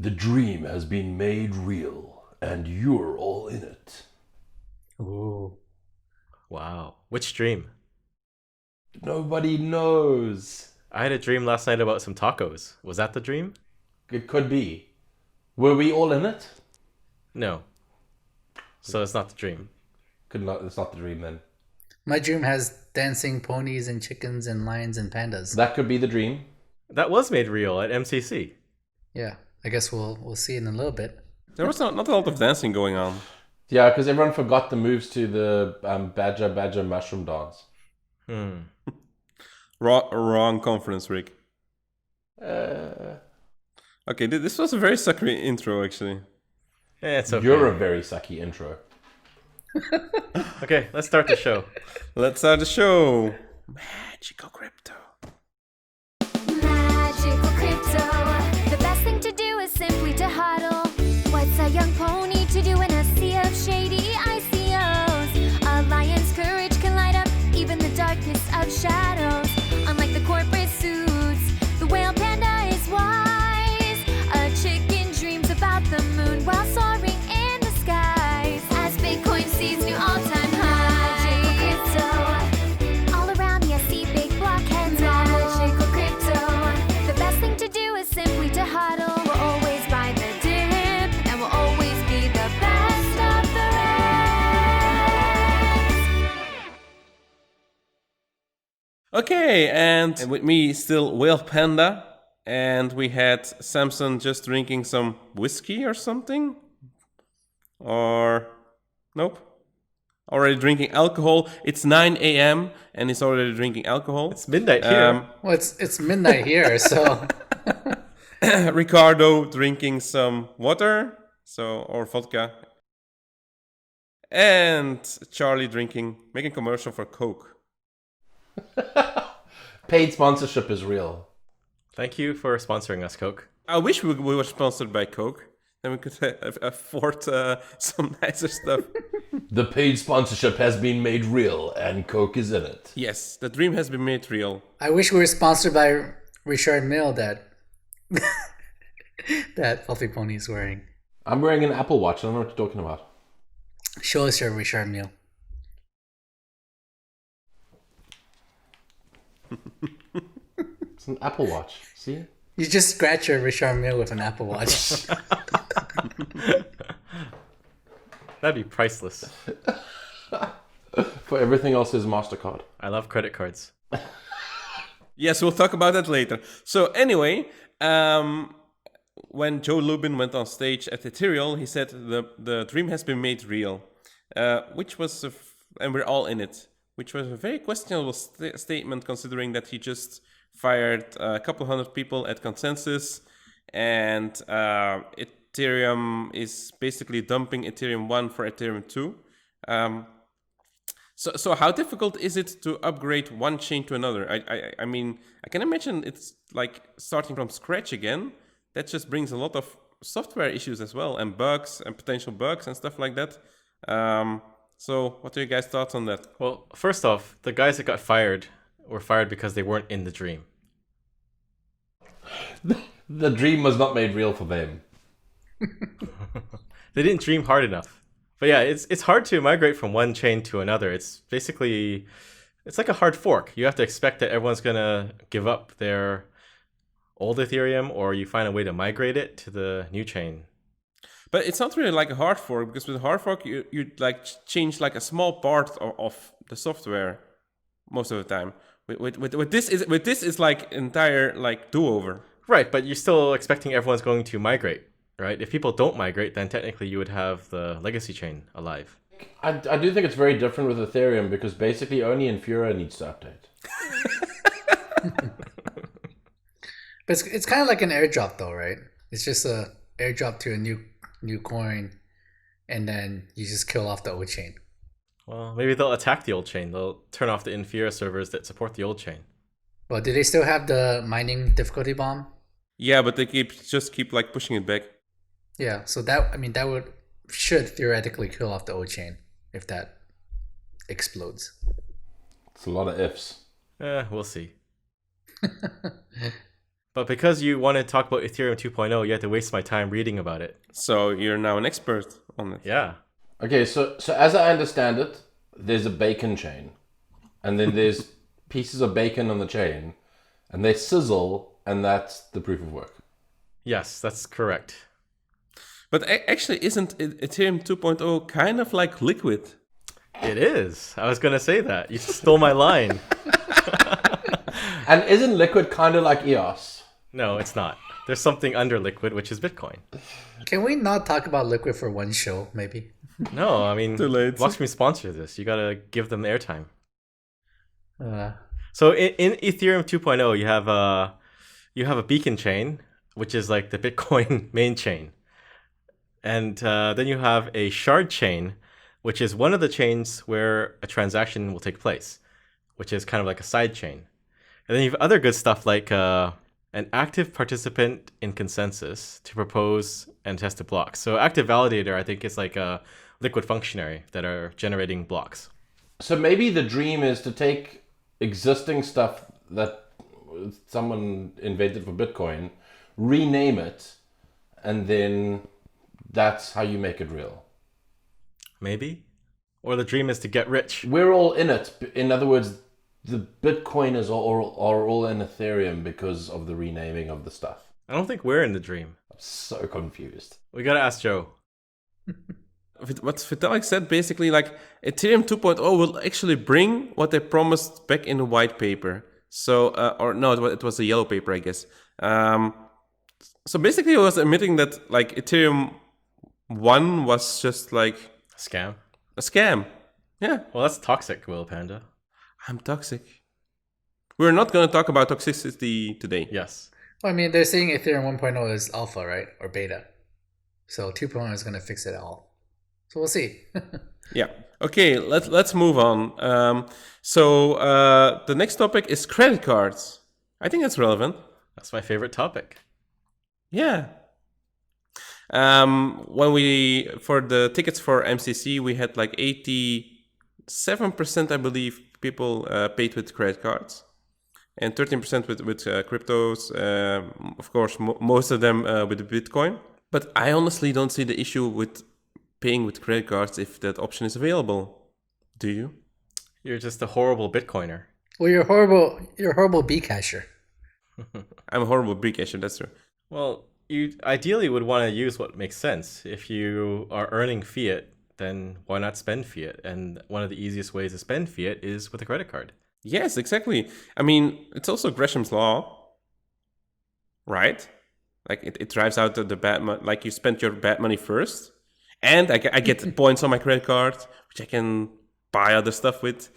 The dream has been made real, and you're all in it. Ooh. Wow. Which dream? Nobody knows. I had a dream last night about some tacos. Was that the dream? It could be. Were we all in it? No. So it's not the dream. Could not. It's not the dream then. My dream has dancing ponies and chickens and lions and pandas. That could be the dream. That was made real at MCC. Yeah, I guess we'll see in a little bit. There was not a lot of dancing going on. Yeah, because everyone forgot the moves to the badger mushroom dance. Wrong conference, Rick. Uh, Okay, this was a very sucky intro, actually. Yeah, it's okay. You're a very sucky intro. Okay, let's start the show. Let's start the show. Magical crypto. Magical crypto. The best thing to do is simply to hodl. What's a young pony to do in a sea of shady ICOs? A lion's courage can light up even the darkest of shadows. Unlike the corporate suits, the whale panda is wise. A chicken dreams about the moon while soaring in the skies. As Bitcoin sees new all-time highs. Magical crypto. All around me I see big blockheads. Magical crypto. The best thing to do is simply to hodl. We'll always buy the dip, and we'll always be the best of the rest. Okay, and with me still Whale Panda, and we had Samson just drinking some whiskey or something, or nope, already drinking alcohol. It's 9 a.m. and he's already drinking alcohol. It's midnight here. Well, it's midnight here, so Ricardo drinking some water, or vodka, and Charlie making commercial for Coke. Paid sponsorship is real. Thank you for sponsoring us, Coke. I wish we were sponsored by Coke. Then we could afford some nicer stuff. The paid sponsorship has been made real, and Coke is in it. Yes, the dream has been made real. I wish we were sponsored by Richard Mille that that Fluffy Pony is wearing. I'm wearing an Apple Watch. I don't know what you're talking about. Show us your Richard Mille. It's an Apple Watch. See? You just scratch your Richard Mille with an Apple Watch. That'd be priceless. For everything else is MasterCard. I love credit cards. Yes, we'll talk about that later. So anyway, when Joe Lubin went on stage at Ethereum, he said the dream has been made real, which was, and we're all in it, which was a very questionable statement considering that he just fired a couple hundred people at Consensus, and Ethereum is basically dumping Ethereum 1 for Ethereum 2. So how difficult is it to upgrade one chain to another? I mean, I can imagine it's like starting from scratch again. That just brings a lot of software issues as well, and bugs and potential bugs and stuff like that. So what are your guys' thoughts on that? Well, first off, the guys that got fired were fired because they weren't in the dream. The dream was not made real for them. They didn't dream hard enough. But yeah, it's hard to migrate from one chain to another. It's like a hard fork. You have to expect that everyone's gonna give up their old Ethereum, or you find a way to migrate it to the new chain. But it's not really like a hard fork, because with a hard fork you like change like a small part of the software most of the time. With this is like entire like do-over. Right, but you're still expecting everyone's going to migrate, right? If people don't migrate, then technically you would have the legacy chain alive. I do think it's very different with Ethereum because basically only Infura needs to update. But it's kind of like an airdrop though, right? It's just a airdrop to a new coin, and then you just kill off the old chain. Well, maybe they'll attack the old chain. They'll turn off the Infura servers that support the old chain. Well, do they still have the mining difficulty bomb? Yeah, but they keep like pushing it back. Yeah, so that should theoretically kill off the old chain if that explodes. It's a lot of ifs. We'll see. But because you want to talk about Ethereum 2.0, you had to waste my time reading about it. So you're now an expert on it. Yeah. Okay, so as I understand it, there's a bacon chain, and then there's pieces of bacon on the chain, and they sizzle, and that's the proof of work. Yes, that's correct. But actually, isn't Ethereum 2.0 kind of like Liquid? It is. I was going to say that. You stole my line. And isn't Liquid kind of like EOS? No, it's not. There's something under Liquid, which is Bitcoin. Can we not talk about Liquid for one show, maybe? No, I mean, Too late. watch me sponsor this. You got to give them airtime. Uh, So in Ethereum 2.0, you have a beacon chain, which is like the Bitcoin main chain. And then you have a shard chain, which is one of the chains where a transaction will take place, which is kind of like a side chain. And then you have other good stuff like an active participant in consensus to propose and test a block. So active validator, I think, is like a liquid functionary that are generating blocks. So maybe the dream is to take existing stuff that someone invented for Bitcoin, rename it, and then that's how you make it real. Maybe? Or the dream is to get rich. We're all in it. In other words, the Bitcoiners are all in Ethereum because of the renaming of the stuff. I don't think we're in the dream. I'm so confused. We gotta ask Joe. What Vitalik said, basically, like Ethereum 2.0 will actually bring what they promised back in the white paper. So, or no, it was a yellow paper, I guess. So basically, it was admitting that like Ethereum 1 was just like Scam. a scam. Yeah, Well, that's toxic, Will Panda. I'm toxic. We're not going to talk about toxicity today. Yes. well, I mean, they're saying Ethereum 1.0 is alpha, right? Or beta. So 2.0 is going to fix it all. So we'll see. Yeah. Okay, let's move on. So the next topic is credit cards. I think that's relevant. That's my favorite topic. Yeah. When we for the tickets for MCC, we had like 87%, I believe, people paid with credit cards, and 13% with cryptos. Of course, most of them with Bitcoin. But I honestly don't see the issue with paying with credit cards if that option is available. Do you? You're just a horrible Bitcoiner. Well, you're horrible. You're a horrible Bcasher. I'm a horrible Bcash, that's true. Well, you ideally would want to use what makes sense. If you are earning fiat, then why not spend fiat? And one of the easiest ways to spend fiat is with a credit card. Yes, exactly. I mean, it's also Gresham's law, right? Like it drives out the bad money. Like you spend your bad money first, and I get points on my credit card, which I can buy other stuff with.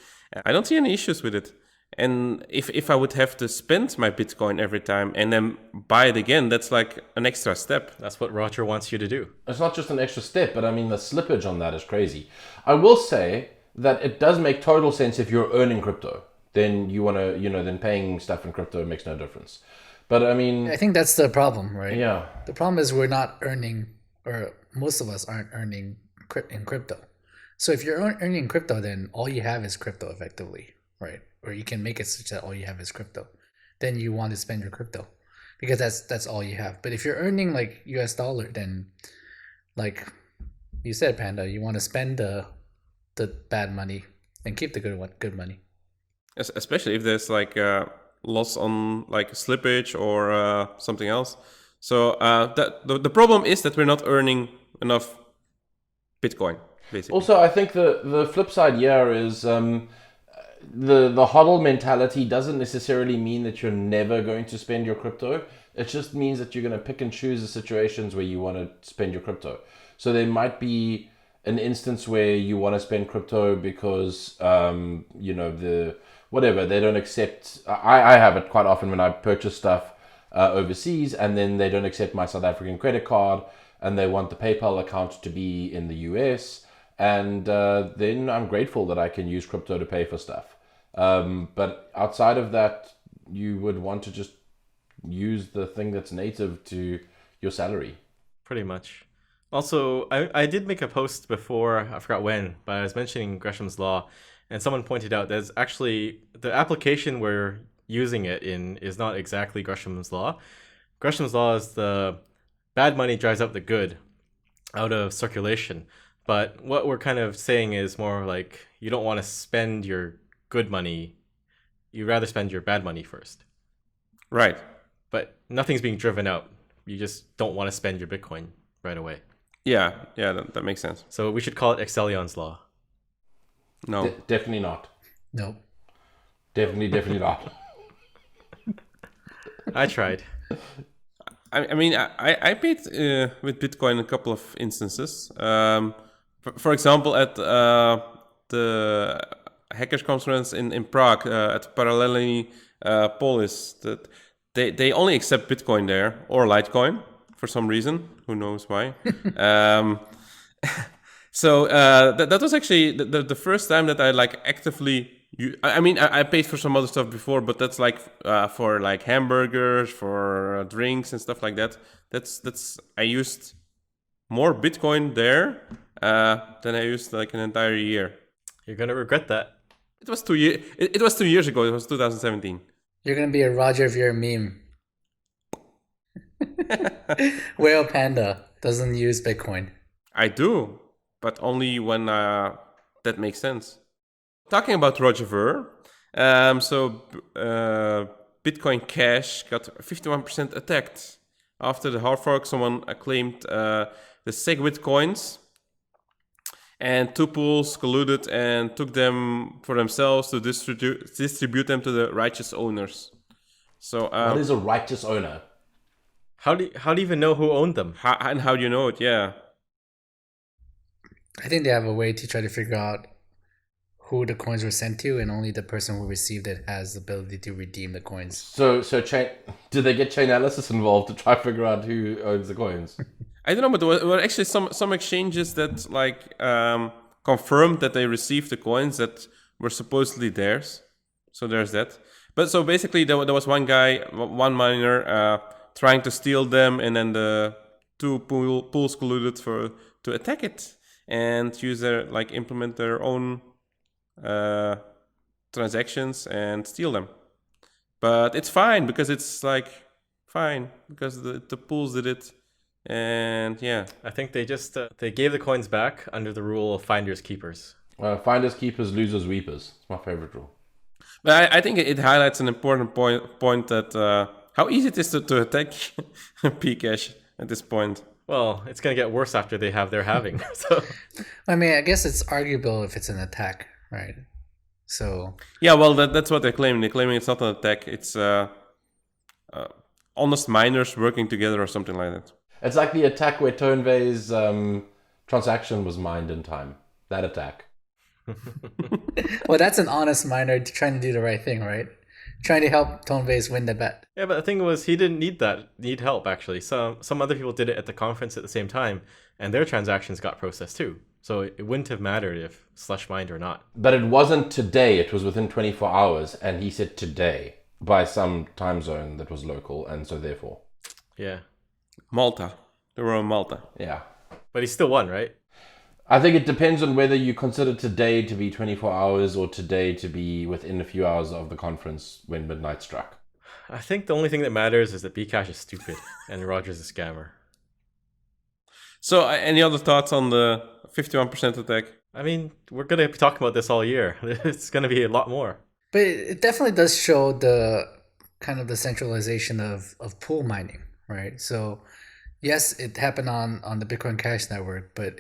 I don't see any issues with it. And if I would have to spend my Bitcoin every time and then buy it again, that's like an extra step. That's what Roger wants you to do. It's not just an extra step, but I mean, the slippage on that is crazy. I will say that it does make total sense if you're earning crypto. Then you want to, then paying stuff in crypto makes no difference. But I mean, I think that's the problem, right? yeah. The problem is we're not earning, or most of us aren't earning in crypto. So if you're earning crypto, then all you have is crypto effectively, right? Or you can make it such that all you have is crypto. Then you want to spend your crypto because that's all you have. But if you're earning like US dollar, then like you said, Panda, you want to spend the bad money and keep the good money. Especially if there's like loss on like slippage or something else. So the problem is that we're not earning enough Bitcoin, basically. Also, I think the flip side here is the hodl mentality doesn't necessarily mean that you're never going to spend your crypto. It just means that you're going to pick and choose the situations where you want to spend your crypto. So there might be an instance where you want to spend crypto because they don't accept. I have it quite often when I purchase stuff overseas, and then they don't accept my South African credit card, and they want the PayPal account to be in the US, and then I'm grateful that I can use crypto to pay for stuff. But outside of that, you would want to just use the thing that's native to your salary. Pretty much. Also, I did make a post before, I forgot when, but I was mentioning Gresham's law, and someone pointed out there's actually the application where using it in is not exactly Gresham's law. Gresham's law is the bad money drives out the good out of circulation. But what we're kind of saying is more like you don't want to spend your good money. You'd rather spend your bad money first. Right. But nothing's being driven out. You just don't want to spend your Bitcoin right away. Yeah, that makes sense. So we should call it Excellion's law. No. Definitely not. No. Definitely not. I tried. I mean, I paid with Bitcoin a couple of instances. For example, at the hackers conference in Prague at Parallelly Polis, that they only accept Bitcoin there or Litecoin for some reason. Who knows why? So that was actually the first time that I like actively. I mean, I paid for some other stuff before, but that's like for like hamburgers, for drinks and stuff like that. That's I used more Bitcoin there than I used like an entire year. You're gonna regret that. It was 2 years. It was 2 years ago. It was 2017. You're gonna be a Roger if you're a meme. Whale Panda doesn't use Bitcoin. I do, but only when that makes sense. Talking about Rotifer, Bitcoin Cash got 51% attacked after the hard fork. Someone claimed the SegWit coins, and two pools colluded and took them for themselves to distribute them to the righteous owners. So, what is a righteous owner? How do you even know who owned them? How do you know it? Yeah. I think they have a way to try to figure out who the coins were sent to, and only the person who received it has the ability to redeem the coins. So do they get chain analysis involved to try to figure out who owns the coins? I don't know, but there were actually some exchanges that like confirmed that they received the coins that were supposedly theirs. So there's that. But so basically there was one miner trying to steal them, and then the two pools colluded to attack it and implement their own transactions and steal them. But it's fine because it's like fine because the pools did it. And yeah, I think they just they gave the coins back under the rule of finders keepers. Finders keepers, losers weepers. It's my favorite rule. But I think it highlights an important point that how easy it is to attack Bcash at this point. Well, it's gonna get worse after they have their halving. So I mean, I guess it's arguable if it's an attack, right? So yeah, well, that's what they're claiming. They're claiming it's not an attack. It's honest miners working together or something like that. It's like the attack where Tonevei's transaction was mined in time. That attack. well, that's an honest miner trying to do the right thing, right? Trying to help Tonebase win the bet. yeah, but the thing was he didn't need help actually. Some other people did it at the conference at the same time, and their transactions got processed too. So it wouldn't have mattered if Slush mined or not. But it wasn't today. It was within 24 hours, and he said today by some time zone that was local, and so therefore. Yeah. Malta. They were on Malta. Yeah. But he still won, right? I think it depends on whether you consider today to be 24 hours or today to be within a few hours of the conference when midnight struck. I think the only thing that matters is that Bcash is stupid and Roger's a scammer. So any other thoughts on the 51% attack? I mean, we're going to be talking about this all year. It's going to be a lot more. But it definitely does show the kind of the centralization of pool mining, right? So yes, it happened on the Bitcoin Cash network, but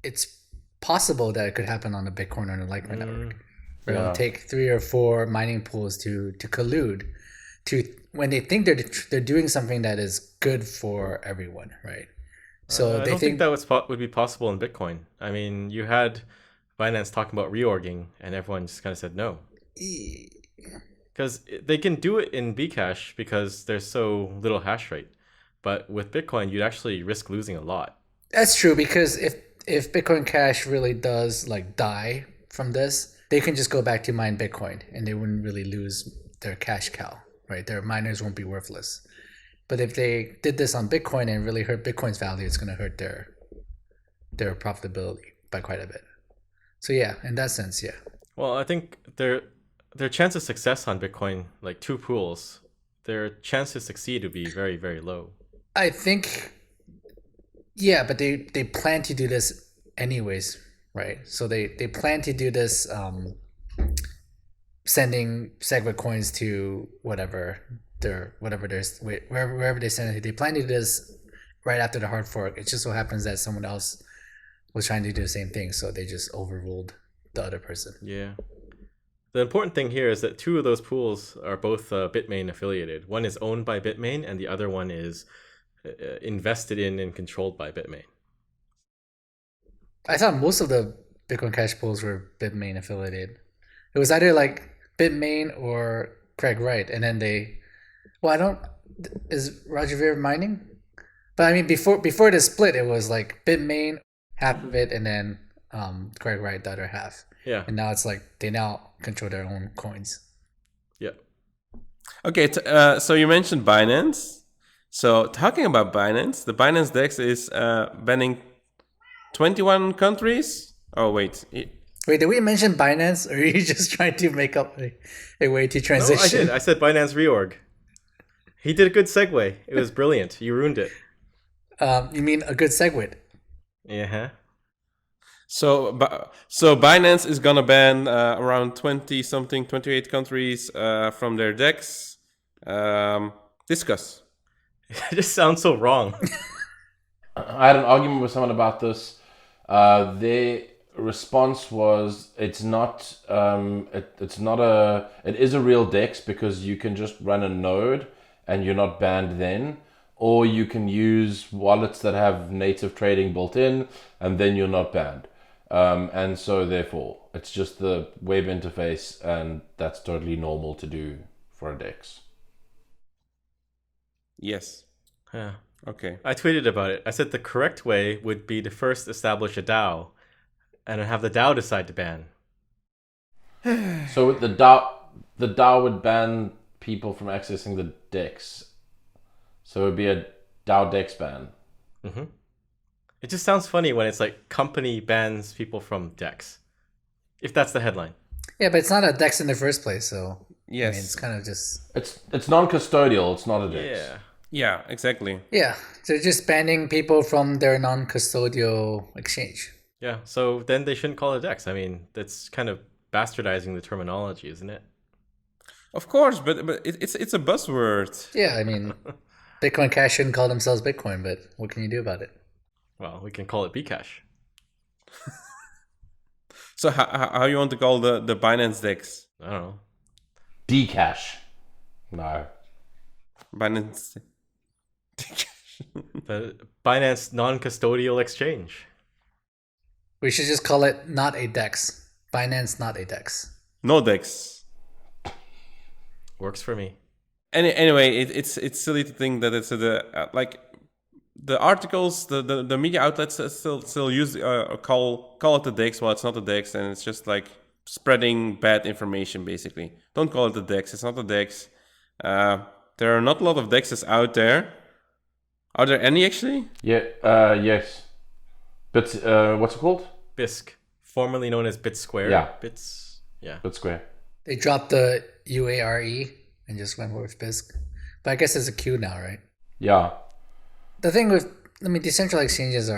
it's possible that it could happen on the Bitcoin or the Litecoin network. Where it'll take 3 or 4 mining pools to collude to when they think they're doing something that is good for everyone, right? So I don't think that would be possible in Bitcoin. I mean, you had Binance talking about reorging, and everyone just kind of said no. Because they can do it in Bcash because there's so little hash rate. But with Bitcoin, you'd actually risk losing a lot. That's true, because if Bitcoin Cash really does like die from this, they can just go back to mine Bitcoin and they wouldn't really lose their cash cow, right? Their miners won't be worthless. But if they did this on Bitcoin and really hurt Bitcoin's value, it's going to hurt their profitability by quite a bit. So yeah, in that sense, yeah. Well, I think their chance of success on Bitcoin, like 2 pools, their chance to succeed would be very, very low. I think, yeah, but they plan to do this anyways, right? So they plan to do this, sending SegWit coins to wherever they send it. They plan to do this right after the hard fork. It just so happens that someone else was trying to do the same thing, so they just overruled the other person. Yeah. The important thing here is that 2 of those pools are both Bitmain affiliated. One is owned by Bitmain, and the other one is invested in and controlled by Bitmain. I thought most of the Bitcoin Cash pools were Bitmain affiliated. It was either like Bitmain or Craig Wright, and then is Roger Ver mining? But I mean, before the split, it was like Bitmain, half of it, and then Craig Wright, the other half. Yeah. And now it's like they now control their own coins. Yeah. Okay, so you mentioned Binance. So talking about Binance, the Binance DEX is banning 21 countries. Oh, wait. Wait, did we mention Binance, or are you just trying to make up a way to transition? No, I did. I said Binance reorg. He did a good segue. It was brilliant. You ruined it. You mean a good segue? Yeah. So Binance is gonna ban around 28 countries from their DEX. Discuss. It just sounds so wrong. I had an argument with someone about this. Their response was, it is a real DEX because you can just run a node and you're not banned then, or you can use wallets that have native trading built in and then you're not banned. And so therefore it's just the web interface, and that's totally normal to do for a DEX. Yes. Yeah. Okay. I tweeted about it. I said the correct way would be to first establish a DAO and have the DAO decide to ban. So the DAO would ban people from accessing the DEX. So it would be a DAO DEX ban. Mm-hmm. It just sounds funny when it's like company bans people from DEX. If that's the headline. Yeah, but it's not a DEX in the first place, so Yes. I mean, it's kind of just It's non-custodial. It's not a DEX. Yeah. Yeah, exactly. yeah. They're just banning people from their non-custodial exchange. Yeah. So then they shouldn't call it DEX. I mean, that's kind of bastardizing the terminology, isn't it? Of course, but it's a buzzword. Yeah, I mean, Bitcoin Cash shouldn't call themselves Bitcoin, but what can you do about it? Well, we can call it Bcash. So how you want to call the Binance DEX? I don't know. Dcash. No. Binance. The Binance non-custodial exchange. We should just call it not a DEX. Binance not a DEX. No DEX. Works for me. Anyway, it's silly to think that it's like the articles, the media outlets still use call it the DEX. Well, it's not the DEX, and it's just like spreading bad information. Basically, don't call it the DEX. It's not the DEX. There are not a lot of DEXs out there. Are there any actually? Yeah. Yes. But what's it called? BISC, formerly known as BitSquare. Yeah. Yeah. BitSquare. They dropped the UARE and just went with BISC. But I guess it's a Q now, right? Yeah. The thing with, decentralized exchanges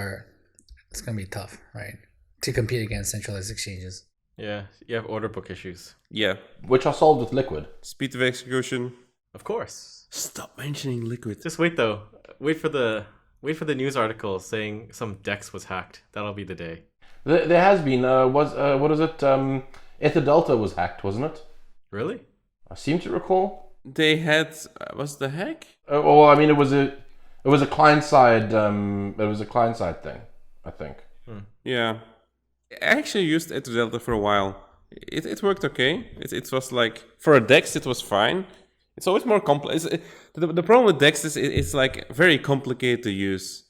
it's going to be tough, right? To compete against centralized exchanges. Yeah. You have order book issues. Yeah. Which are solved with Liquid. Speed of execution. Of course. Stop mentioning Liquid. Just wait though. Wait for the news article saying some DEX was hacked. That'll be the day. There has been what is it? Ether Delta was hacked, wasn't it? Really? I seem to recall. They had was the hack? Well, I mean, it was a client side. It was a client side thing, I think. Yeah. I actually used Ether Delta for a while. It worked okay. It was like for a DEX it was fine. It's always more complex. The problem with DEX is it's like very complicated to use.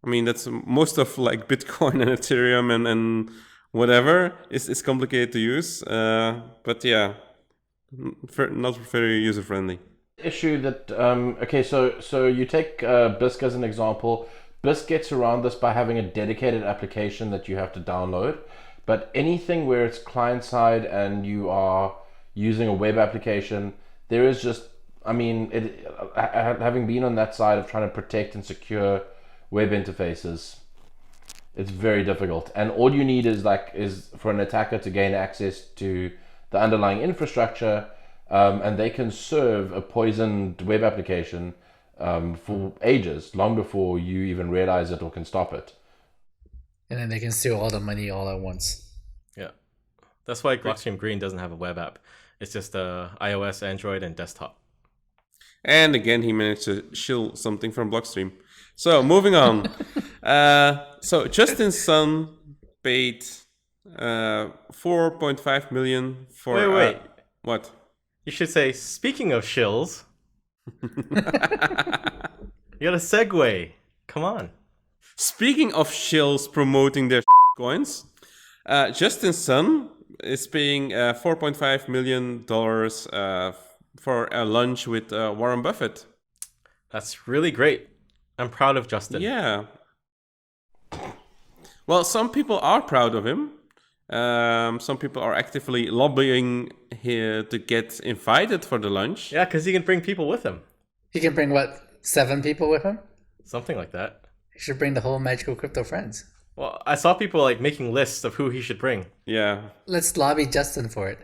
I mean, that's most of like Bitcoin and Ethereum and whatever is complicated to use. But yeah, not very user friendly. Issue that okay, so you take BISC as an example. BISC gets around this by having a dedicated application that you have to download. But anything where it's client side and you are using a web application. There is just, I mean, having been on that side of trying to protect and secure web interfaces, it's very difficult. And all you need is for an attacker to gain access to the underlying infrastructure, and they can serve a poisoned web application for ages, long before you even realize it or can stop it. And then they can steal all the money all at once. Yeah. That's why Blockstream Green doesn't have a web app. It's just iOS, Android, and desktop. And again, he managed to shill something from Blockstream. So moving on. So Justin's son paid 4.5 million for. Wait. What? You should say, speaking of shills. You got a segue. Come on. Speaking of shills promoting their coins, Justin's son is paying $4.5 million for a lunch with Warren Buffett. That's really great. I'm proud of Justin. Yeah. Well, some people are proud of him. Some people are actively lobbying here to get invited for the lunch. Yeah, because he can bring people with him. He can bring, 7 people with him? Something like that. He should bring the whole Magical Crypto friends. Well, I saw people making lists of who he should bring. Yeah. Let's lobby Justin for it.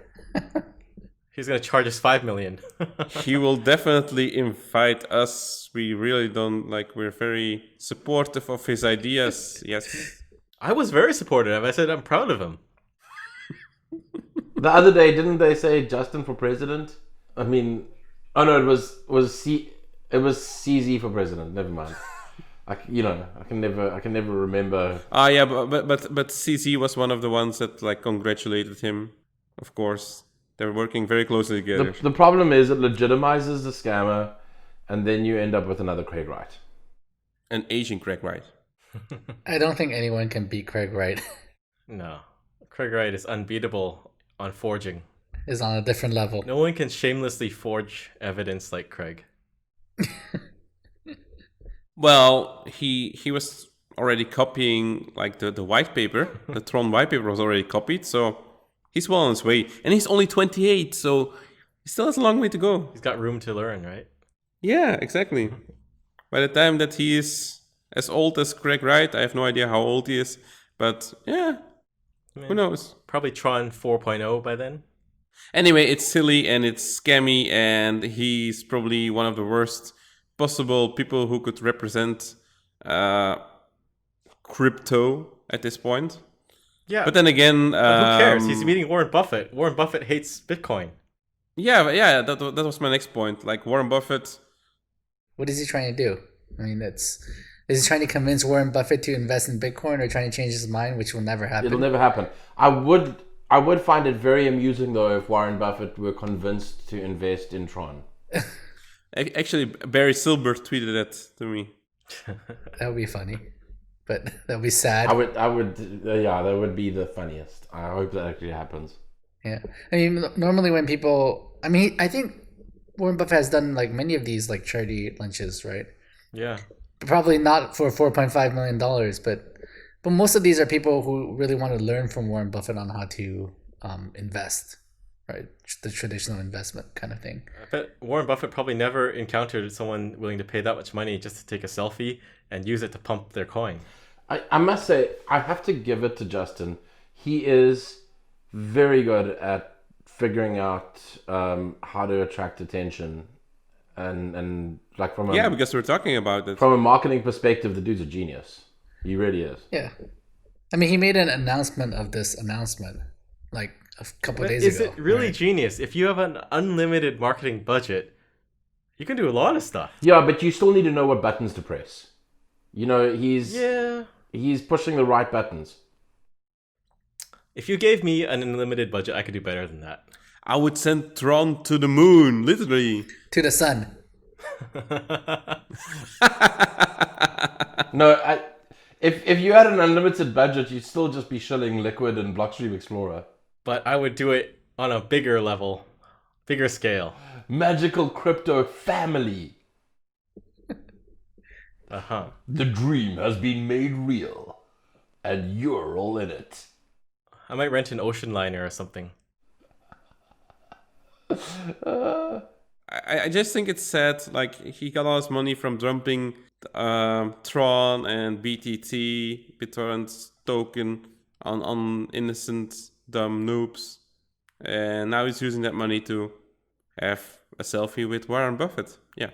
He's going to charge us $5 million. He will definitely invite us. We really don't, we're very supportive of his ideas. Yes. I was very supportive. I said I'm proud of him. The other day, didn't they say Justin for president? I mean, oh no, it was CZ for president. Never mind. I can never remember. Yeah, but CZ was one of the ones that congratulated him. Of course, they were working very closely together. The problem is it legitimizes the scammer, and then you end up with another Craig Wright, An Asian Craig Wright. I don't think anyone can beat Craig Wright. No, Craig Wright is unbeatable on forging. Is on a different level. No one can shamelessly forge evidence like Craig. Well, he was already copying the white paper. The Tron white paper was already copied, so he's well on his way. And he's only 28, so he still has a long way to go. He's got room to learn, right? Yeah, exactly. By the time that he is as old as Craig Wright, I have no idea how old he is, but yeah, who knows? Probably Tron 4.0 by then. Anyway, it's silly and it's scammy, and he's probably one of the worst possible people who could represent crypto at this point. Yeah. But then again, But who cares? He's meeting Warren Buffett. Warren Buffett hates Bitcoin. Yeah, that was my next point. Warren Buffett. What is he trying to do? I mean, is he trying to convince Warren Buffett to invest in Bitcoin, or trying to change his mind, which will never happen? It'll never happen. I would find it very amusing though if Warren Buffett were convinced to invest in Tron. Actually, Barry Silbert tweeted that to me. That would be funny, but that would be sad. I would, yeah, that would be the funniest. I hope that actually happens. Yeah, I mean, normally when people, I think Warren Buffett has done many of these charity lunches, right? Yeah. Probably not for $4.5 million, but most of these are people who really want to learn from Warren Buffett on how to invest, right? The traditional investment kind of thing. I bet Warren Buffett probably never encountered someone willing to pay that much money just to take a selfie and use it to pump their coin. I must say, I have to give it to Justin. He is very good at figuring out how to attract attention, and from a, because we're talking about it. From a marketing perspective, the dude's a genius. He really is. Yeah, I mean, he made an announcement of this announcement a couple of days ago. Is it really right? genius? If you have an unlimited marketing budget, you can do a lot of stuff. Yeah, but you still need to know what buttons to press. He's pushing the right buttons. If you gave me an unlimited budget, I could do better than that. I would send Tron to the moon, literally. To the sun. No, if you had an unlimited budget, you'd still just be shilling Liquid and Blockstream Explorer. But I would do it on a bigger level, bigger scale. Magical crypto family. Uh-huh. The dream has been made real, and you're all in it. I might rent an ocean liner or something. I just think it's sad. Like, he got all his money from dumping Tron and BTT, BitTorrent's token, on innocent, dumb noobs. And now he's using that money to have a selfie with Warren Buffett. Yeah,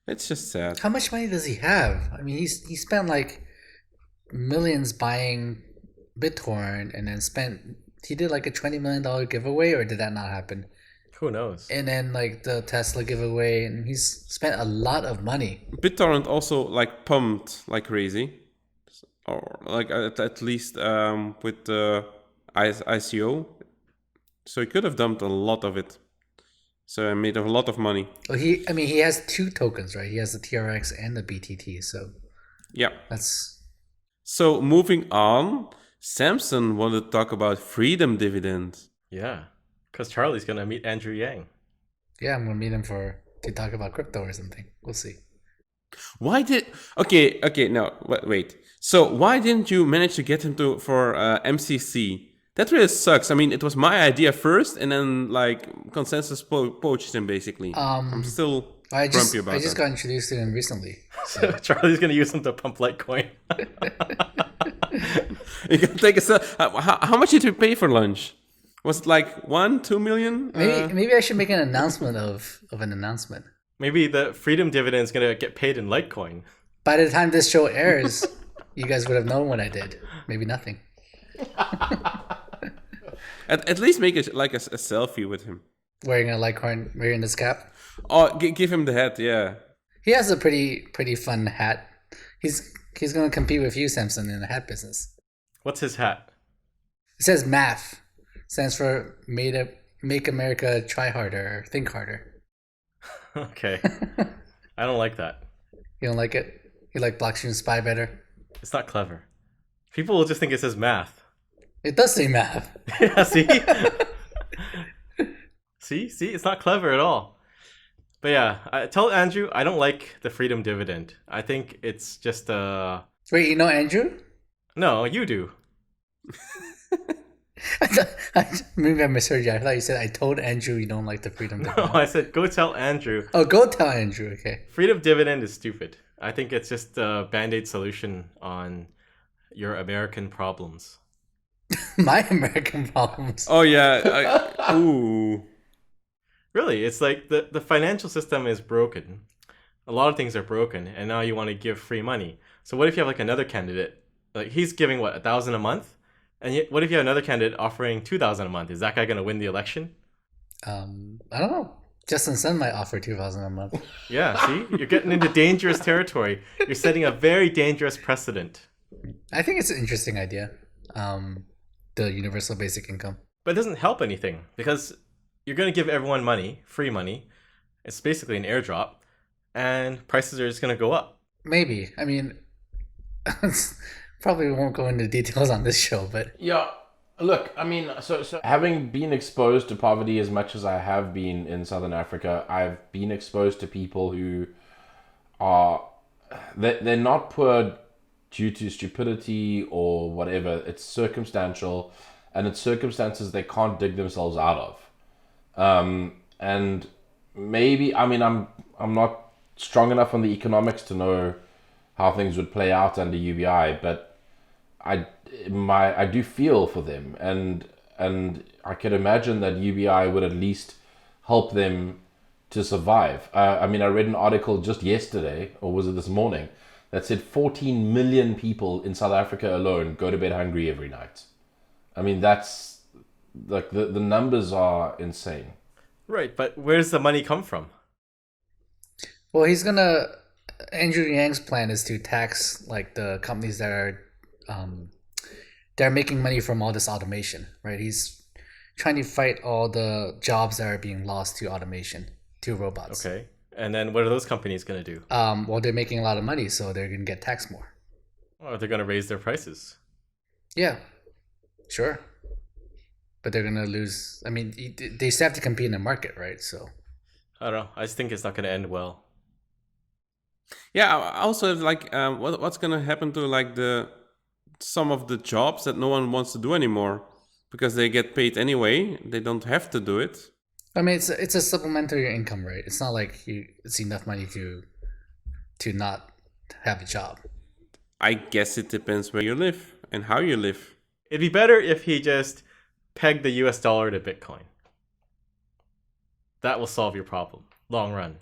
it's just sad. How much money does he have? I mean, he spent like millions buying BitTorrent, and then he did like a $20 million giveaway, or did that not happen? Who knows? And then like the Tesla giveaway, and he's spent a lot of money. BitTorrent also like pumped like crazy, or like at least with the ICO. So he could have dumped a lot of it. So I made a lot of money. Well, he has two tokens, right? He has the TRX and the BTT. So Yeah. that's So moving on, Samson wanted to talk about freedom dividend. Yeah, because Charlie's gonna meet Andrew Yang. I'm gonna meet him to talk about crypto or something. We'll see. Why did no wait. So why didn't you manage to get him for MCC? That really sucks. I mean, it was my idea first, and then like consensus poached him basically. I'm still grumpy about I just that. got introduced to him recently. So Charlie's gonna use him to pump Litecoin. You can take how much did you pay for lunch? Was it like 1-2 million? Maybe I should make an announcement of an announcement. Maybe the freedom dividend is gonna get paid in Litecoin. By the time this show airs, you guys would have known what I did. Maybe nothing. At least make a selfie with him. Wearing a Litecoin, wearing this cap. Oh, give him the hat, yeah. He has a pretty fun hat. He's gonna compete with you, Samson, in the hat business. What's his hat? It says MAF. Stands for Make America Try Harder or Think Harder. Okay. I don't like that. You don't like it? You like Blockchain and Spy better? It's not clever. People will just think it says math. It does say MAF. Yeah, see? See? It's not clever at all. But yeah, tell Andrew I don't like the freedom dividend. I think it's just Wait, you know Andrew? No, you do. Maybe I misheard you. I thought you said I told Andrew you don't like the freedom No, dividend. I said go tell Andrew. Oh, go tell Andrew. Okay. Freedom dividend is stupid. I think it's just a band-aid solution on your American problems. My American problems. Oh yeah. Ooh. Really, it's like the financial system is broken. A lot of things are broken, and now you want to give free money. So what if you have like another candidate? Like he's giving what, $1,000 a month? And yet, what if you have another candidate offering $2,000 a month? Is that guy going to win the election? I don't know. Justin Sun might offer $2,000 a month. Yeah, see? You're getting into dangerous territory. You're setting a very dangerous precedent. I think it's an interesting idea. The universal basic income. But it doesn't help anything because you're going to give everyone money, free money. It's basically an airdrop, and prices are just going to go up. Maybe. I mean, probably won't go into details on this show, but Yeah, look, I mean, so having been exposed to poverty as much as I have been in Southern Africa, I've been exposed to people who are, they're not poor due to stupidity or whatever. It's circumstantial, and it's circumstances they can't dig themselves out of. And maybe, I mean, I'm not strong enough on the economics to know how things would play out under UBI, but I do feel for them, and I can imagine that UBI would at least help them to survive. I mean, I read an article just yesterday, or was it this morning, that said 14 million people in South Africa alone go to bed hungry every night. I mean, that's like the numbers are insane. Right, but where's the money come from? well, Andrew Yang's plan is to tax like the companies that are they're making money from all this automation, right? He's trying to fight all the jobs that are being lost to automation, to robots. Okay. And then what are those companies going to do? Well, they're making a lot of money, so they're going to get taxed more. Or they're going to raise their prices. Yeah, sure. But they're going to lose. I mean, they still have to compete in the market, right? So I don't know. I just think it's not going to end well. Yeah. Also, like, what's gonna happen to like some of the jobs that no one wants to do anymore because they get paid anyway. They don't have to do it. I mean, it's a supplementary income, right? It's not like it's enough money to not have a job. I guess it depends where you live and how you live. It'd be better if he just pegged the US dollar to Bitcoin. That will solve your problem. Long run.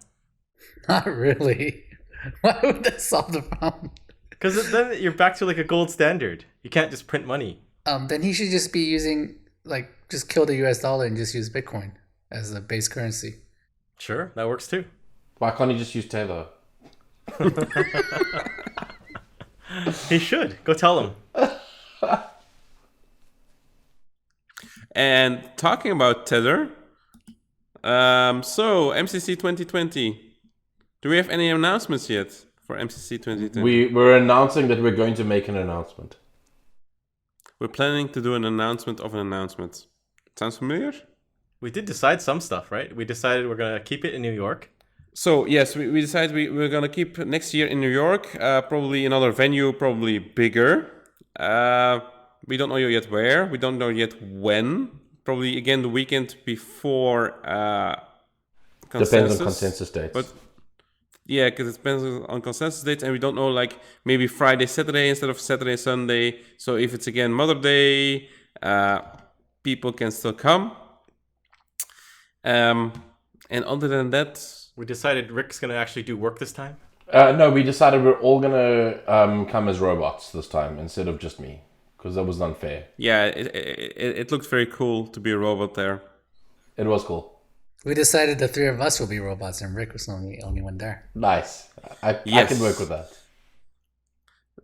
Not really. Why would that solve the problem? Because then you're back to like a gold standard. You can't just print money. Then he should just be using just kill the US dollar and just use Bitcoin as a base currency. Sure, that works too. Why can't he just use Tether? He should. Go tell him. And talking about Tether, so MCC 2020. Do we have any announcements yet for MCC 2020? We're announcing that we're going to make an announcement. We're planning to do an announcement of an announcement. Sounds familiar? We did decide some stuff, right? We decided we're going to keep it in New York. So, yes, we decided we're going to keep next year in New York. Probably another venue, probably bigger. We don't know yet where. We don't know yet when. Probably, again, the weekend before consensus. Depends on consensus dates. But yeah, because it depends on consensus dates, and we don't know, like, maybe Friday, Saturday instead of Saturday, Sunday. So if it's, again, Mother Day, people can still come. And other than that... We decided Rick's going to actually do work this time. No, we decided we're all going to come as robots this time instead of just me. Because that was unfair. Yeah, it looked very cool to be a robot there. It was cool. We decided the three of us will be robots and Rick was the only one there. Nice. I can work with that.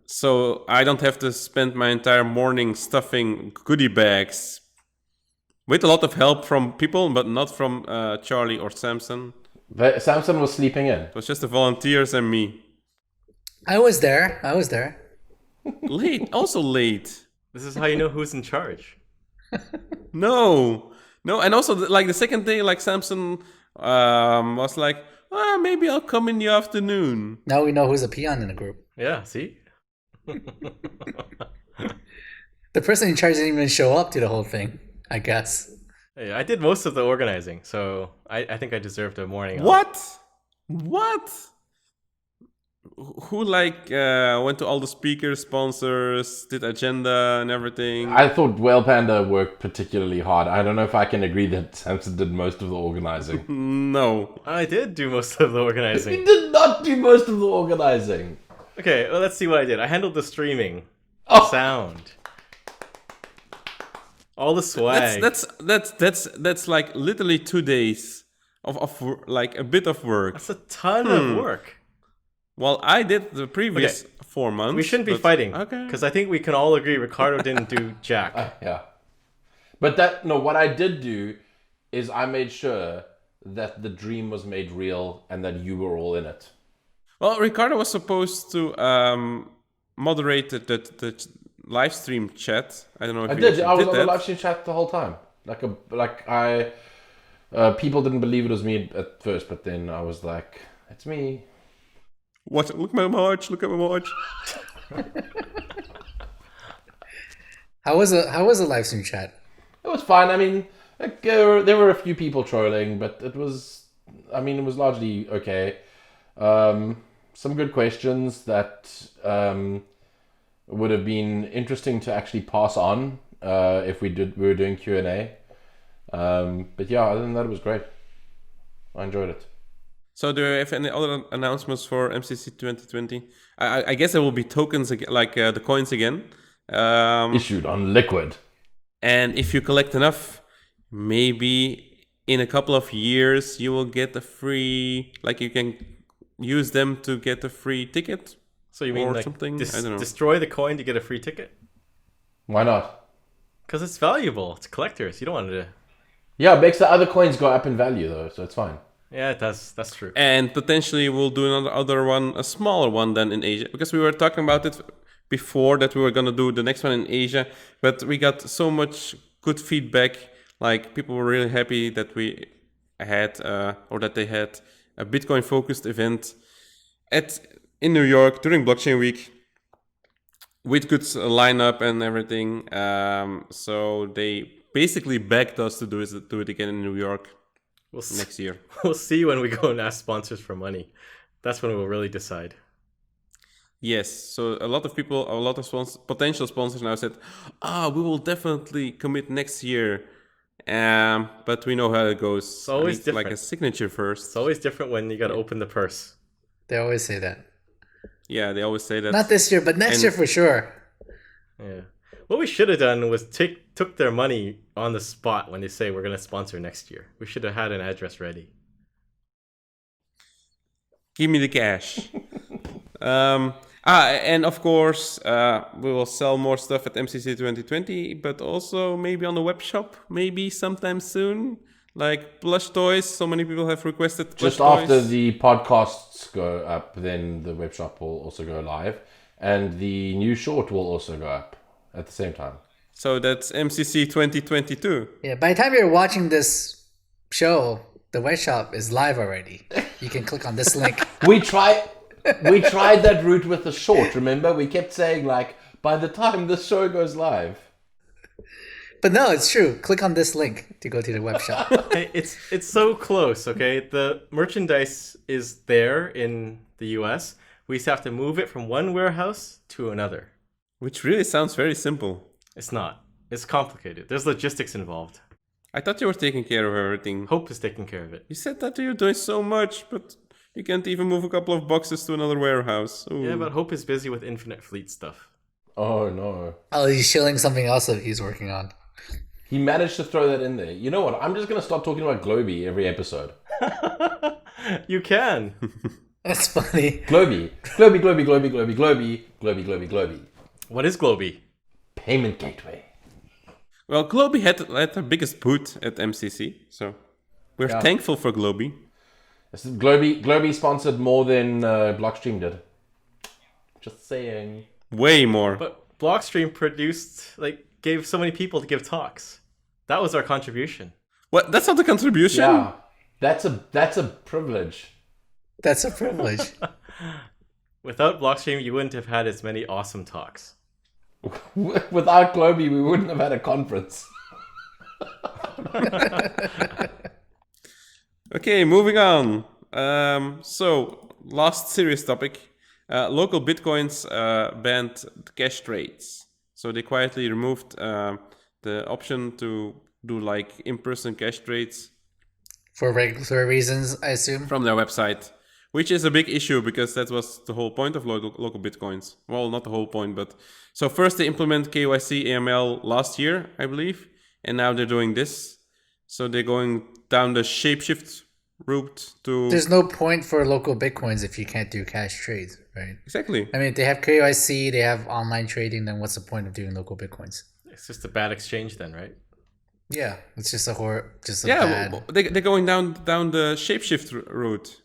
So I don't have to spend my entire morning stuffing goodie bags. With a lot of help from people, but not from Charlie or Samson. Samson was sleeping in. It was just the volunteers and me. I was there. Late. Also late. This is how you know who's in charge. No, and also like the second day, like Samson was like, maybe I'll come in the afternoon. Now we know who's a peon in the group. Yeah, see? The person in charge didn't even show up to the whole thing, I guess. Hey, I did most of the organizing, so I think I deserved a morning off. What? Who went to all the speakers, sponsors, did agenda and everything? I thought Whale Panda worked particularly hard. I don't know if I can agree that Samson did most of the organizing. No. I did do most of the He organizing. did not do most of the organizing. Okay, well, let's see what I did. I handled the streaming, Oh. sound, all the swag. That's like literally 2 days of like a bit of work. That's a ton of work. Well, I did the previous 4 months. We shouldn't be fighting. Okay. Because I think we can all agree Ricardo didn't do jack. Yeah. But what I did do is I made sure that the dream was made real and that you were all in it. Well, Ricardo was supposed to moderate the live stream chat. I don't know if I you did. I was on that. the live stream chat the whole time. People didn't believe it was me at first, but then I was like, it's me. What? Look at my watch. How was a live stream chat? It was fine. I mean, there were a few people trolling, but it was largely okay. Some good questions that would have been interesting to actually pass on if we were doing Q&A. But yeah, other than that, it was great. I enjoyed it. So do you have any other announcements for MCC 2020? I guess there will be tokens again, like the coins again. Issued on Liquid. And if you collect enough, maybe in a couple of years you will get a free, like you can use them to get a free ticket. So you mean or like something? I don't know. destroy the coin to get a free ticket? Why not? Because it's valuable. It's collectors. You don't want to... Yeah, it makes the other coins go up in value though, so it's fine. Yeah, it does. That's true. And potentially we'll do another one, a smaller one than in Asia. Because we were talking about it before that we were going to do the next one in Asia. But we got so much good feedback. Like people were really happy that we had, or that they had a Bitcoin focused event in New York during Blockchain Week with good lineup and everything. So they basically begged us to do it again in New York. next year. We'll see when we go and ask sponsors for money. That's when we'll really decide. Yes, so a lot of people, a lot of potential sponsors now said, we will definitely commit next year. But we know how it goes. It's always different. Like a signature first. It's always different when you got to open the purse. They always say that. Yeah, they always say that. Not this year, but next year for sure. Yeah. What we should have done was took their money on the spot when they say we're going to sponsor next year. We should have had an address ready. Give me the cash. And of course, we will sell more stuff at MCC 2020, but also maybe on the web shop, maybe sometime soon. Like plush toys. So many people have requested plush Just toys. after the podcasts go up, then the web shop will also go live. And the new short will also go up at the same time. So that's MCC 2022. Yeah, by the time you're watching this show, the web shop is live already. You can click on this link. We tried that route with the short, remember? We kept saying, like, by the time the show goes live. But no, it's true. Click on this link to go to the web shop. Hey, it's so close, okay? The merchandise is there in the US. We just have to move it from one warehouse to another. Which really sounds very simple. It's not. It's complicated. There's logistics involved. I thought you were taking care of everything. Hope is taking care of it. You said that you're doing so much, but you can't even move a couple of boxes to another warehouse. Ooh. Yeah, but Hope is busy with Infinite Fleet stuff. Oh, no. Oh, he's shilling something else that he's working on. He managed to throw that in there. You know what? I'm just going to start talking about Globy every episode. You can. That's funny. Globy. Globy, Globy, Globy, Globy, Globy, Globy, Globy, Globy. What is Globy? Payment gateway. Well, Globy had the biggest boot at MCC, so we're thankful for Globy. Globy sponsored more than Blockstream did. Just saying. Way more. But Blockstream gave so many people to give talks. That was our contribution. What? That's not a contribution? Yeah. That's a privilege. That's a privilege. Without Blockstream, you wouldn't have had as many awesome talks. Without Globy, we wouldn't have had a conference. Okay, moving on. So, last serious topic. LocalBitcoins banned cash trades. So they quietly removed the option to do like in-person cash trades. For regulatory reasons, I assume. From their website. Which is a big issue because that was the whole point of LocalBitcoins. Well, not the whole point, but... So first they implement KYC AML last year, I believe. And now they're doing this. So they're going down the shapeshift route to... There's no point for local Bitcoins if you can't do cash trades, right? Exactly. I mean, if they have KYC, they have online trading, then what's the point of doing local Bitcoins? It's just a bad exchange then, right? Yeah, it's just bad... Well, they're going down the shapeshift route.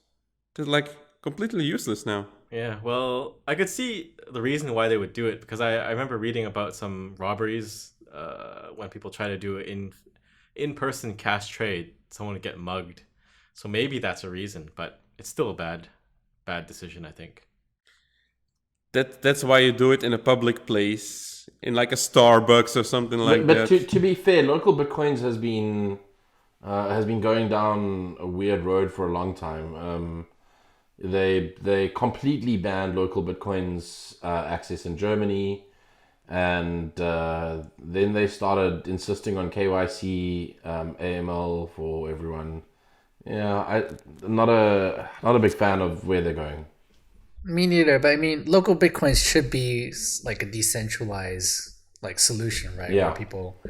They're like completely useless now. Yeah, well, I could see the reason why they would do it because I remember reading about some robberies when people try to do an in-person cash trade, someone would get mugged. So maybe that's a reason, but it's still a bad decision, I think. That's why you do it in a public place, in like a Starbucks or something like that. But to be fair, LocalBitcoins has been going down a weird road for a long time. They completely banned LocalBitcoins access in Germany, and then they started insisting on KYC AML for everyone. Yeah, I'm not a big fan of where they're going. Me neither, but I mean, local Bitcoins should be like a decentralized like solution, right? Yeah. Where people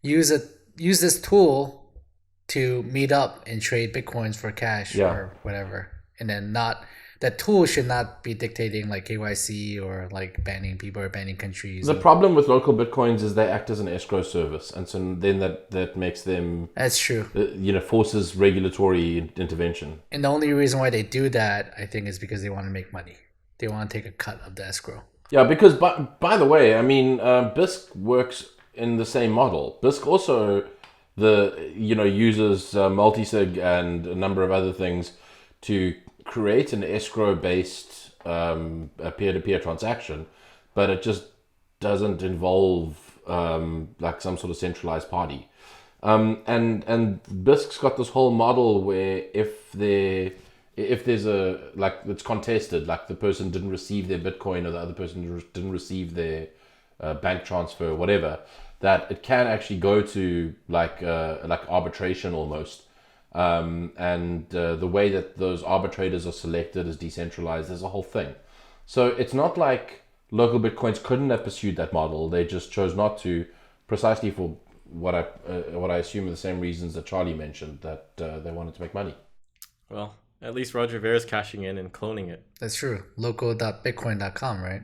use this tool to meet up and trade Bitcoins for cash or whatever. And then that tool should not be dictating like KYC or like banning people or banning countries. The problem with LocalBitcoins is they act as an escrow service, and so then that makes them... That's true. Forces regulatory intervention. And the only reason why they do that, I think, is because they want to make money. They want to take a cut of the escrow. Yeah, because by the way, I mean, BISC works in the same model. BISC also uses multisig and a number of other things to create an escrow-based peer-to-peer transaction, but it just doesn't involve like some sort of centralized party. And BISC's got this whole model where if there's it's contested, like the person didn't receive their Bitcoin or the other person didn't receive their bank transfer or whatever, that it can actually go to like arbitration almost. And the way that those arbitrators are selected is decentralized. There's a whole thing. So it's not like LocalBitcoins couldn't have pursued that model. They just chose not to, precisely for what I assume are the same reasons that Charlie mentioned, that they wanted to make money. Well, at least Rotifer is cashing in and cloning it. That's true. Local.bitcoin.com, right?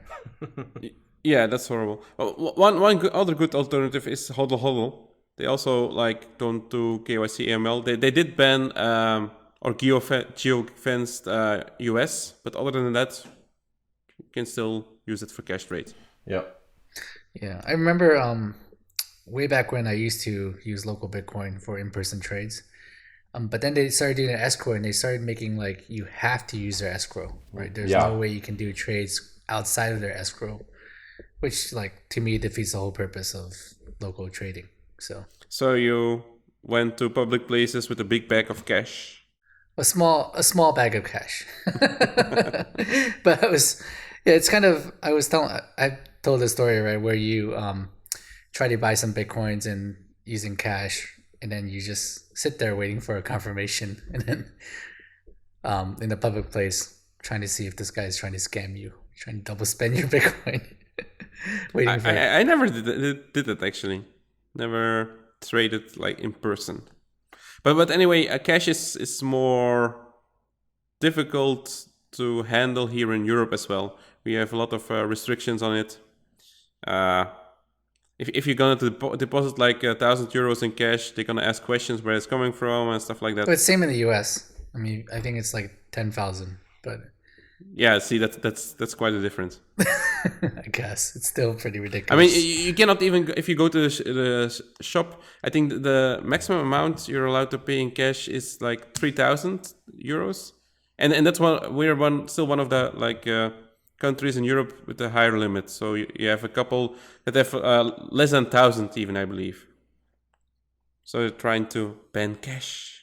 Yeah, that's horrible. Other good alternative is HODL. They also like don't do KYC AML. They did ban or geo-fenced US, but other than that, you can still use it for cash trade. Yeah. Yeah, I remember way back when I used to use LocalBitcoin for in-person trades. But then they started doing an escrow, and they started making like you have to use their escrow, right? There's no way you can do trades outside of their escrow, which like to me defeats the whole purpose of local trading. So you went to public places with a big bag of cash. A small bag of cash. But it's kind of I told the story, right, where you try to buy some Bitcoins and using cash, and then you just sit there waiting for a confirmation, and then in the public place trying to see if this guy is trying to scam you, trying to double spend your Bitcoin. Waiting for I never did it actually. Never traded like in person. But anyway, cash is more difficult to handle here in Europe as well. We have a lot of restrictions on it. If you're gonna deposit like €1,000 in cash, they're gonna ask questions where it's coming from and stuff like that. But it's same in the US. I mean, I think it's like 10,000, but yeah, see that's quite a difference. I guess it's still pretty ridiculous. I mean, you cannot even, if you go to the shop, I think the maximum amount you're allowed to pay in cash is like €3,000, and that's we're still one of the like countries in Europe with a higher limit. So you have a couple that have less than 1,000 even, I believe. So they're trying to ban cash.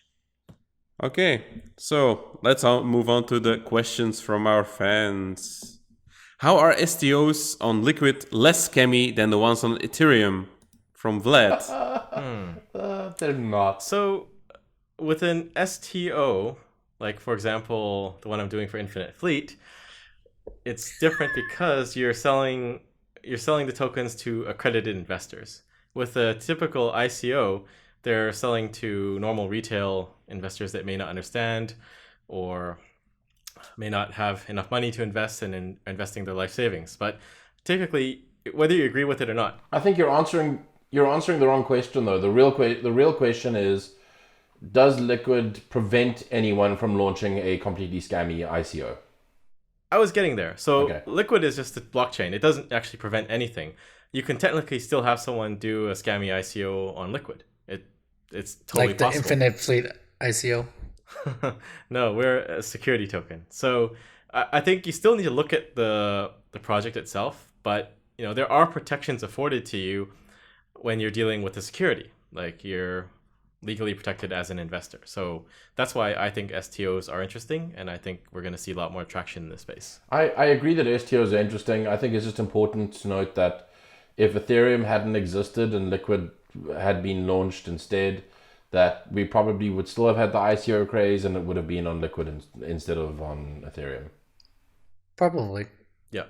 Okay, so let's move on to the questions from our fans. How are STOs on Liquid less scammy than the ones on Ethereum? From Vlad. They're not. So with an STO, like for example, the one I'm doing for Infinite Fleet, it's different because you're selling the tokens to accredited investors. With a typical ICO, they're selling to normal retail investors that may not understand or may not have enough money to invest in investing their life savings. But typically, whether you agree with it or not, I think you're answering the wrong question though. The real question is, does Liquid prevent anyone from launching a completely scammy ICO? I was getting there. So Okay. Liquid is just a blockchain. It doesn't actually prevent anything. You can technically still have someone do a scammy ICO on Liquid. It's totally like the possible. Infinite Fleet ICO. No, we're a security token. So I think you still need to look at the project itself, but there are protections afforded to you when you're dealing with the security. Like you're legally protected as an investor. So that's why I think STOs are interesting, and I think we're going to see a lot more traction in this space. I agree that STOs are interesting. I think it's just important to note that if Ethereum hadn't existed and Liquid had been launched instead, that we probably would still have had the ICO craze, and it would have been on Liquid instead of on Ethereum. Probably. Yeah.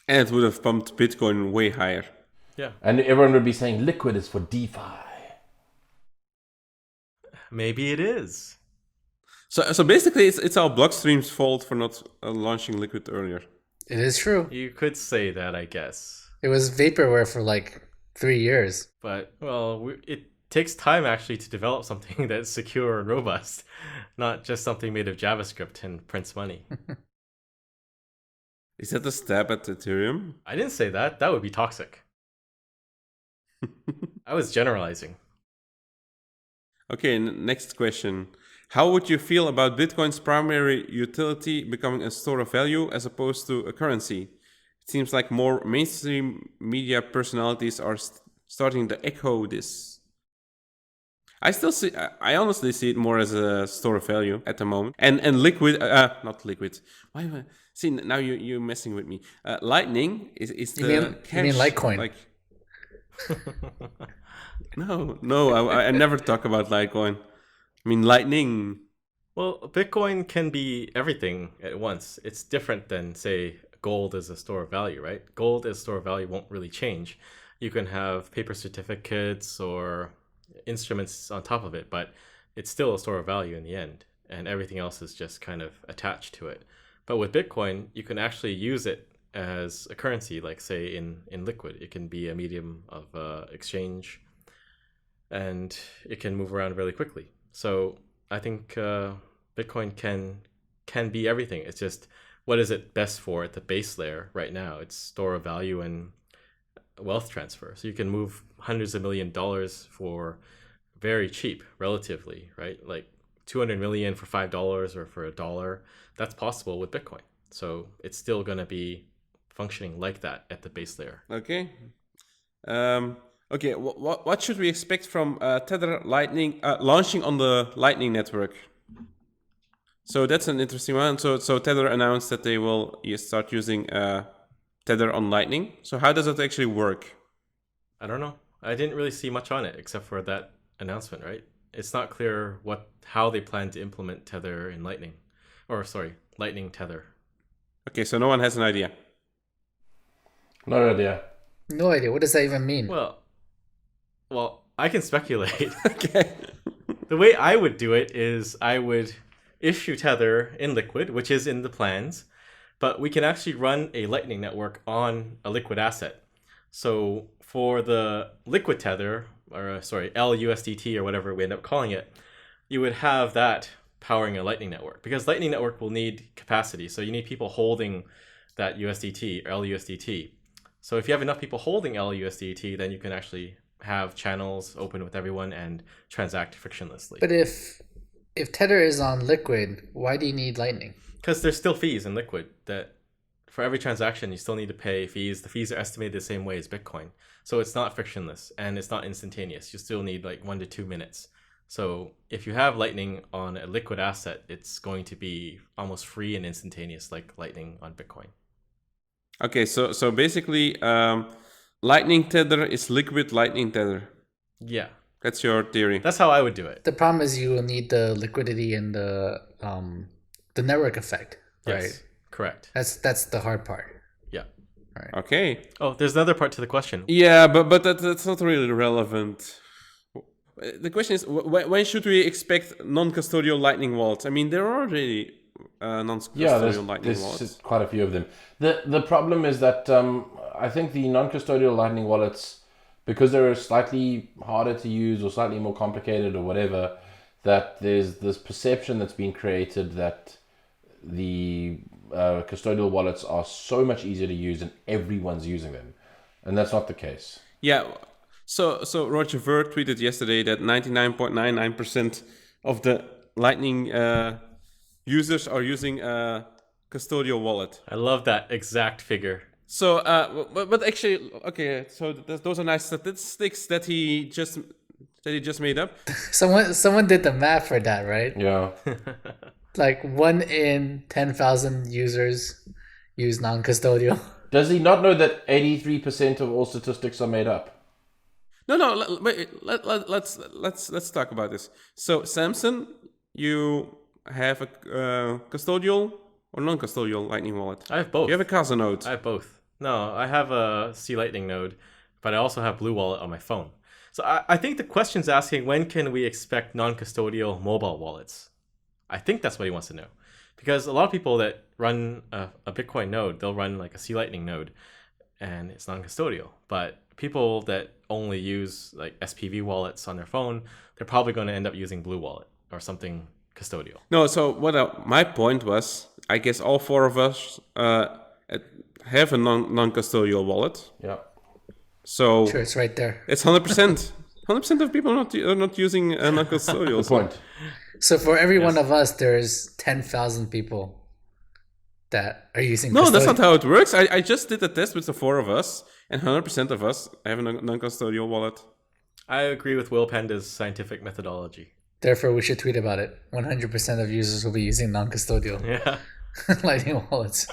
And it would have pumped Bitcoin way higher. Yeah. And everyone would be saying Liquid is for DeFi. Maybe it is. So basically, it's our Blockstream's fault for not launching Liquid earlier. It is true. You could say that, I guess. It was vaporware for like 3 years. But, well, it takes time actually to develop something that's secure and robust, not just something made of JavaScript and prints money. Is that a stab at Ethereum? I didn't say that. That would be toxic. I was generalizing. Okay, next question. How would you feel about Bitcoin's primary utility becoming a store of value as opposed to a currency? It seems like more mainstream media personalities are starting to echo this. I honestly see it more as a store of value at the moment. And liquid, not liquid. Why am I? See, now you're messing with me. Lightning is the You mean cash. Litecoin? Like, no, I never talk about Litecoin. I mean, Lightning. Well, Bitcoin can be everything at once. It's different than, say, gold as a store of value, right? Gold as a store of value won't really change. You can have paper certificates or instruments on top of it, but it's still a store of value in the end, and everything else is just kind of attached to it. But with Bitcoin, you can actually use it as a currency, like say in liquid. It can be a medium of exchange, and it can move around really quickly. So I think Bitcoin can be everything. It's just, what is it best for at the base layer right now? It's store of value and wealth transfer. So you can move hundreds of $1,000,000 for very cheap, relatively, right? Like 200 million for $5 or for $1. That's possible with Bitcoin. So it's still going to be functioning like that at the base layer. Okay. Okay. What should we expect from Tether Lightning launching on the Lightning network? So that's an interesting one. So Tether announced that they will start using Tether on Lightning. So how does it actually work? I don't know. I didn't really see much on it except for that announcement, right? It's not clear how they plan to implement Tether in Lightning. Or sorry, Lightning Tether. Okay, so no one has an idea. No idea. No idea. What does that even mean? Well, I can speculate. Okay. The way I would do it is I would issue Tether in liquid, which is in the plans, but we can actually run a Lightning network on a liquid asset. So for the liquid Tether, or LUSDT or whatever we end up calling it, you would have that powering a Lightning network, because Lightning network will need capacity. So you need people holding that USDT or LUSDT. So if you have enough people holding LUSDT, then you can actually have channels open with everyone and transact frictionlessly. But if Tether is on liquid, why do you need Lightning? Because there's still fees in liquid that for every transaction you still need to pay fees. The fees are estimated the same way as Bitcoin. So it's not frictionless and it's not instantaneous. You still need like 1 to 2 minutes. So if you have Lightning on a liquid asset, it's going to be almost free and instantaneous like Lightning on Bitcoin. Okay, so basically Lightning Tether is liquid Lightning Tether. Yeah. That's your theory. That's how I would do it. The problem is you will need the liquidity and the network effect, right? Yes, correct. That's the hard part. Yeah. Right. Okay. Oh, there's another part to the question. Yeah, but that's not really relevant. The question is, when should we expect non-custodial Lightning wallets? I mean, there are already non-custodial Lightning wallets. There's quite a few of them. The problem is that I think the non-custodial Lightning wallets, because they're slightly harder to use or slightly more complicated or whatever, that there's this perception that's been created that the custodial wallets are so much easier to use and everyone's using them. And that's not the case. Yeah. So Rotifer tweeted yesterday that 99.99% of the Lightning users are using a custodial wallet. I love that exact figure. So, but actually, okay. So those are nice statistics that he just made up. Someone did the math for that, right? Yeah. Like 1 in 10,000 users use non-custodial. Does he not know that 83% of all statistics are made up? No. Let's talk about this. So, Samson, you have a custodial or non-custodial Lightning wallet? I have both. You have a Casa node. I have both. No, I have a C Lightning node, but I also have Blue Wallet on my phone. So I think the question's asking, when can we expect non-custodial mobile wallets? I think that's what he wants to know. Because a lot of people that run a Bitcoin node, they'll run like a C Lightning node and it's non-custodial. But people that only use like SPV wallets on their phone, they're probably going to end up using Blue Wallet or something custodial. No, so my point was, I guess all 4 of us have a non-custodial wallet. Yeah. So Sure, it's right there. it's 100%. 100% of people are not using a non-custodial. Good point. So for every one of us, there's 10,000 people that are using No, that's custodial. not how it works. I just did a test with the 4 of us, and 100% of us have a non-custodial wallet. I agree with Will Panda's scientific methodology. Therefore, we should tweet about it. 100% of users will be using non-custodial Yeah. Lightning wallets.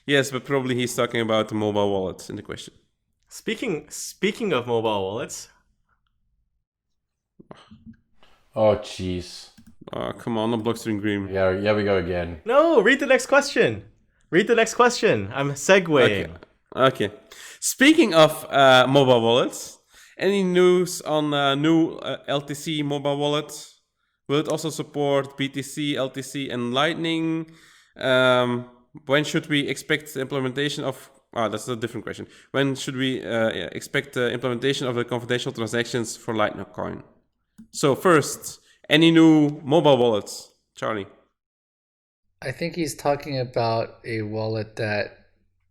Yes, but probably he's talking about the mobile wallets in the question. Speaking of mobile wallets, Oh, jeez. Come on, Blockstream Green. Yeah, we go again. no, read the next question. Read the next question. I'm segueing. Okay. Speaking of mobile wallets, any news on new LTC mobile wallet? Will it also support BTC, LTC, and Lightning? When should we expect the implementation of... that's a different question. When should we expect the implementation of the confidential transactions for Litecoin? So first, any new mobile wallets? Charlie. I think he's talking about a wallet that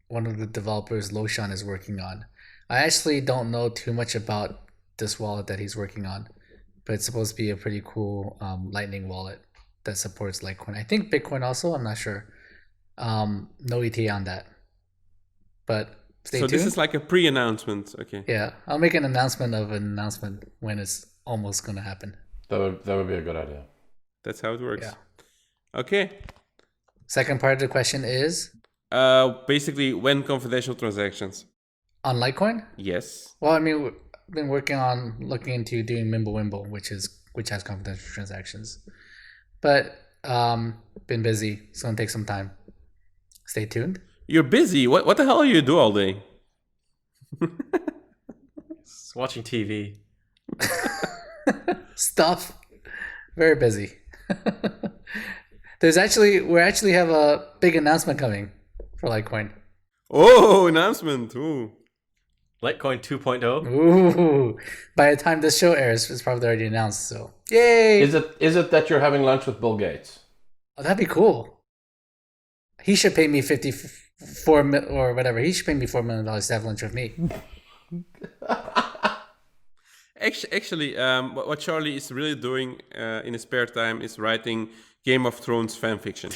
one of the developers, Loshan, is working on. I actually don't know too much about this wallet that he's working on, but it's supposed to be a pretty cool Lightning wallet that supports Litecoin. I think Bitcoin also, I'm not sure. No ETA on that. But stay tuned. So this is like a pre-announcement. Okay. Yeah, I'll make an announcement of an announcement when it's almost going to happen. That would be a good idea. That's how it works. Yeah. Okay. Second part of the question is Basically, when confidential transactions? on Litecoin. Yes. Well, I mean, we've been looking into doing Mimblewimble, which has confidential transactions, but been busy. It's gonna take some time. Stay tuned. You're busy. What the hell do you do all day? Just watching TV. Stuff. Very busy. We actually have a big announcement coming for Litecoin. Oh, announcement. Ooh. Litecoin 2.0. Ooh! By the time this show airs, it's probably already announced. So, yay! Is it that you're having lunch with Bill Gates? Oh, that'd be cool. He should pay me or whatever. He should pay me $4 million to have lunch with me. Actually, what Charlie is really doing in his spare time is writing Game of Thrones fan fiction.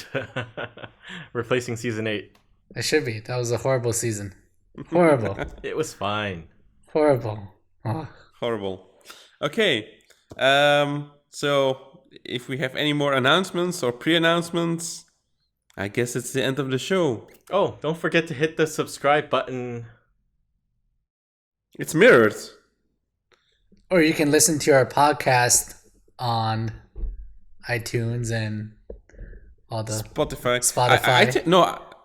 Replacing season 8. It should be. That was a horrible season. Horrible. It was fine. Horrible. Oh. Horrible. Okay. So if we have any more announcements or pre-announcements, I guess it's the end of the show. Oh, don't forget to hit the subscribe button. It's mirrored. Or you can listen to our podcast on iTunes and all the Spotify.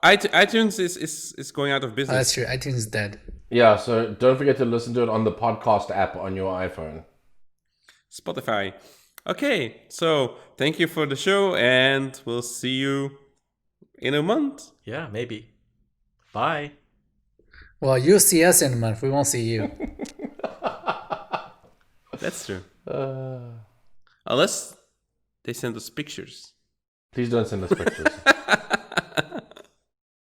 iTunes is going out of Oh, business. that's true. iTunes is dead. Yeah, so don't forget to listen to it on the podcast app on your iPhone. Spotify. Okay, so thank you for the show, and we'll see you in a month. Yeah, maybe. Bye. Well, you'll see us in a month. We won't see you. That's true. Unless they send us pictures. Please don't send us pictures.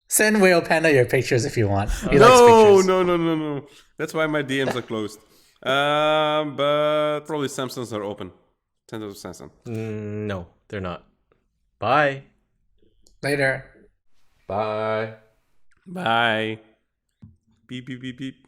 Send Whale Panda your pictures if you want. He likes No. pictures. That's why my DMs are closed. But probably Samsungs are open. Send us Samsung. No, they're not. Bye. Later. Bye. Bye. Beep, beep, beep, beep.